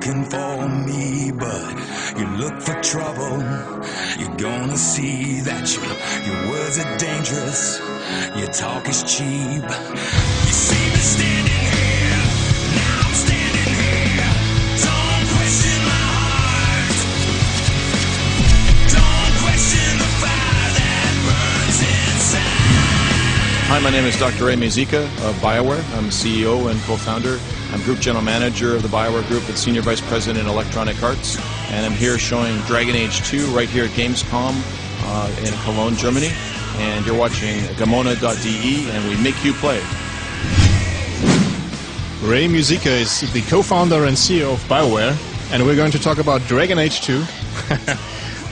looking for me, but you look for trouble. You're gonna see that your words are dangerous. Your talk is cheap. You see me standing here, now I'm standing here. Don't question my heart. Don't question the fire that burns inside. Hi, my name is Dr. Muzykom of BioWare. I'm CEO and co-founder. I'm Group General Manager of the BioWare Group and Senior Vice President in Electronic Arts. And I'm here showing Dragon Age 2 right here at Gamescom in Cologne, Germany. And you're watching Gamona.de, and we make you play. Ray Muzykom is the co-founder and CEO of BioWare, and we're going to talk about Dragon Age 2.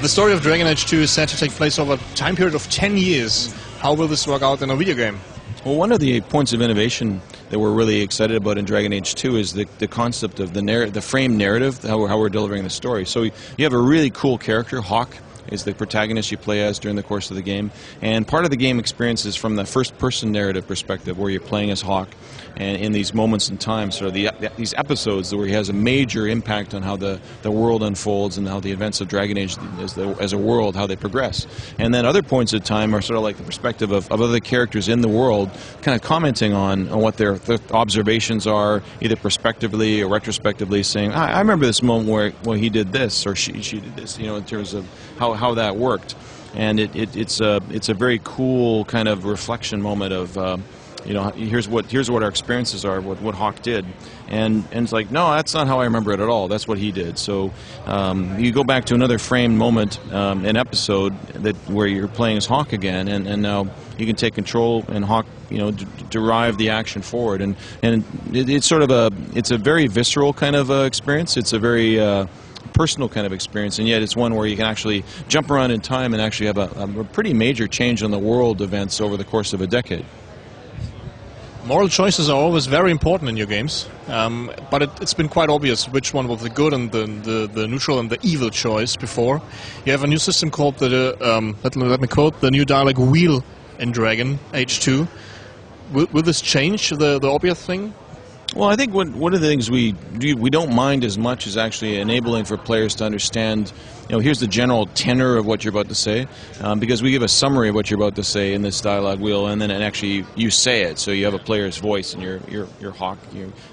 The story of Dragon Age 2 is set to take place over a time period of 10 years. How will this work out in a video game? Well, one of the points of innovation that we're really excited about in Dragon Age 2 is the concept of the frame narrative, how we're delivering the story. So you have a really cool character, Hawk is the protagonist you play as during the course of the game, and part of the game experience is from the first-person narrative perspective, where you're playing as Hawk, and in these moments in time, sort of these episodes where he has a major impact on how the world unfolds and how the events of Dragon Age as a world, how they progress. And then other points of time are sort of like the perspective of other characters in the world, kind of commenting on what their observations are, either prospectively or retrospectively, saying, I remember this moment where he did this or she did this, in terms of how that worked. And it's a very cool kind of reflection moment of here's what our experiences are, what Hawk did, and it's like, no, that's not how I remember it at all. That's what he did. So you go back to another framed moment, an episode where you're playing as Hawk again, and now you can take control and Hawk, derive the action forward, and it's sort of it's a very visceral kind of experience. It's a very personal kind of experience, and yet it's one where you can actually jump around in time and actually have a pretty major change on the world events over the course of a decade. Moral choices are always very important in your games, but it's been quite obvious which one was the good and the neutral and the evil choice before. You have a new system called let me quote, the new dialogue wheel in Dragon Age 2. Will this change the obvious thing? Well, I think one of the things we don't mind as much is actually enabling for players to understand, here's the general tenor of what you're about to say, because we give a summary of what you're about to say in this dialogue wheel, and then actually you say it, so you have a player's voice, and your Hawk,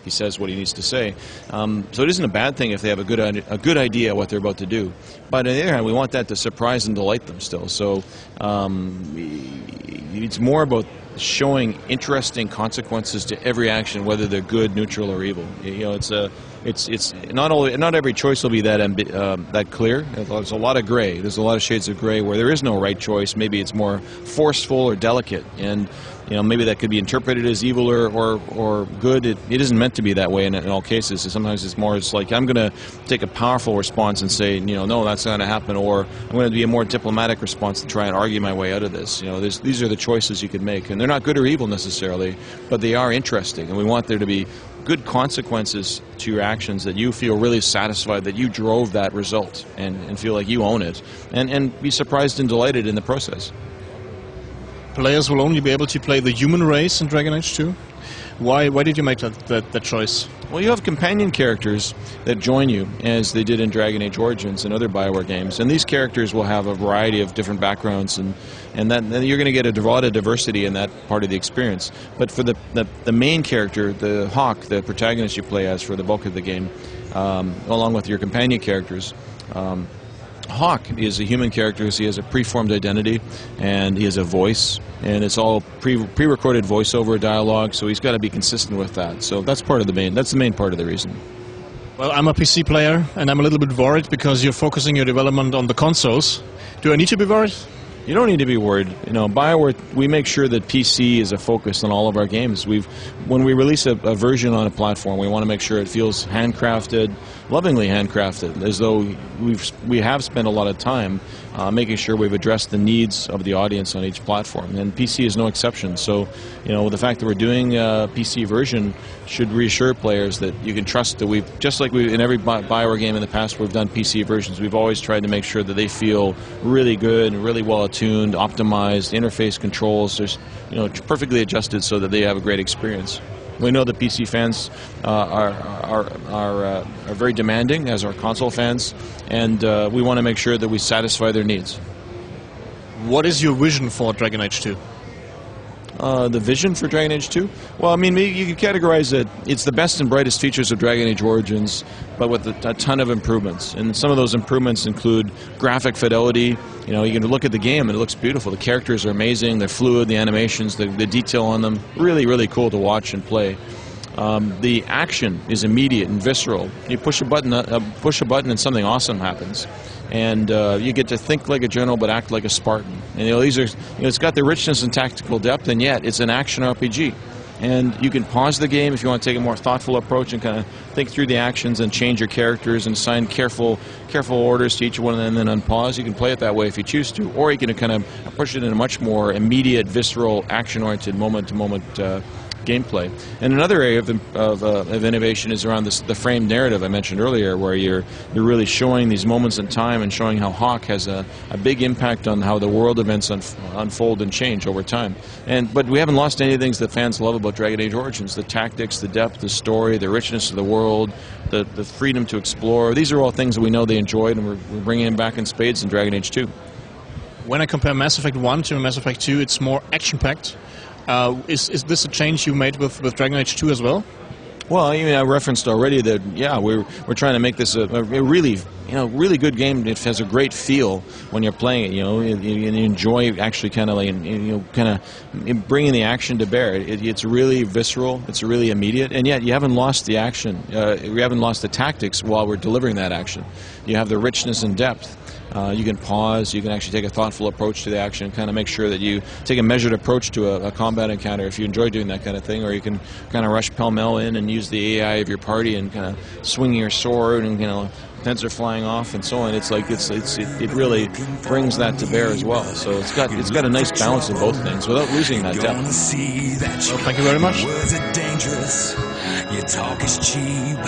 he says what he needs to say. So it isn't a bad thing if they have a good idea what they're about to do. But on the other hand, we want that to surprise and delight them still. So it's more about showing interesting consequences to every action, whether they're good, neutral, or evil. It's not every choice will be that clear. There's a lot of gray. There's a lot of shades of gray where there is no right choice. Maybe it's more forceful or delicate, and maybe that could be interpreted as evil or good. It isn't meant to be that way in all cases. Sometimes it's like, I'm going to take a powerful response and say, no, that's not going to happen, or I'm going to be a more diplomatic response to try and argue my way out of this. These are the choices you could make, and they're not good or evil necessarily, but they are interesting, and we want there to be good consequences to your actions, that you feel really satisfied that you drove that result and feel like you own it, and be surprised and delighted in the process. Players will only be able to play the human race in Dragon Age 2. Why did you make that choice? Well, you have companion characters that join you, as they did in Dragon Age Origins and other BioWare games, and these characters will have a variety of different backgrounds, and then you're going to get a lot of diversity in that part of the experience. But for the main character, the Hawk, the protagonist you play as for the bulk of the game, along with your companion characters, Hawk is a human character, so he has a preformed identity, and he has a voice, and it's all pre-recorded voiceover dialogue, so he's got to be consistent with that. So that's the main part of the reason. Well, I'm a PC player, and I'm a little bit worried because you're focusing your development on the consoles. Do I need to be worried? You don't need to be worried. BioWare, we make sure that PC is a focus on all of our games. When we release a version on a platform, we want to make sure it feels handcrafted, lovingly handcrafted, as though we have spent a lot of time making sure we've addressed the needs of the audience on each platform, and PC is no exception. So, the fact that we're doing a PC version should reassure players that you can trust that just like in every BioWare game in the past we've done PC versions, we've always tried to make sure that they feel really good and really well tuned, optimized, interface controls, just perfectly adjusted so that they have a great experience. We know that PC fans are very demanding, as are console fans, and we want to make sure that we satisfy their needs. What is your vision for Dragon Age 2? The vision for Dragon Age 2? Well, I mean, you can categorize it. It's the best and brightest features of Dragon Age Origins, but with a ton of improvements. And some of those improvements include graphic fidelity. You know, you can look at the game and it looks beautiful. The characters are amazing. They're fluid. The animations, the detail on them, really, really cool to watch and play. The action is immediate and visceral. You push a button and something awesome happens. And you get to think like a general but act like a Spartan. And these are, it's got the richness and tactical depth, and yet it's an action RPG. And you can pause the game if you want to take a more thoughtful approach and kind of think through the actions and change your characters and assign careful orders to each one and then unpause. You can play it that way if you choose to, or you can kind of push it in a much more immediate, visceral, action-oriented, moment-to-moment gameplay. And another area of innovation is around the framed narrative I mentioned earlier, where you're really showing these moments in time and showing how Hawk has a big impact on how the world events unfold and change over time. But we haven't lost any of the things that fans love about Dragon Age Origins: the tactics, the depth, the story, the richness of the world, the freedom to explore. These are all things that we know they enjoyed, and we're bringing them back in spades in Dragon Age 2. When I compare Mass Effect 1 to Mass Effect 2, it's more action-packed. Is this a change you made with Dragon Age 2 as well? Well, I referenced already that, yeah, we're trying to make this a really good game. It has a great feel when you're playing it. You enjoy actually kind of bringing the action to bear. It's really visceral. It's really immediate, and yet you haven't lost the action. You haven't lost the tactics while we're delivering that action. You have the richness and depth. You can pause, you can actually take a thoughtful approach to the action, kind of make sure that you take a measured approach to a combat encounter if you enjoy doing that kind of thing, or you can kind of rush pell-mell in and use the AI of your party and kind of swing your sword and heads are flying off and so on. It's like it really brings that to bear as well. So it's got a nice balance of both things without losing that depth. Well, thank you very much. Your talk is cheap.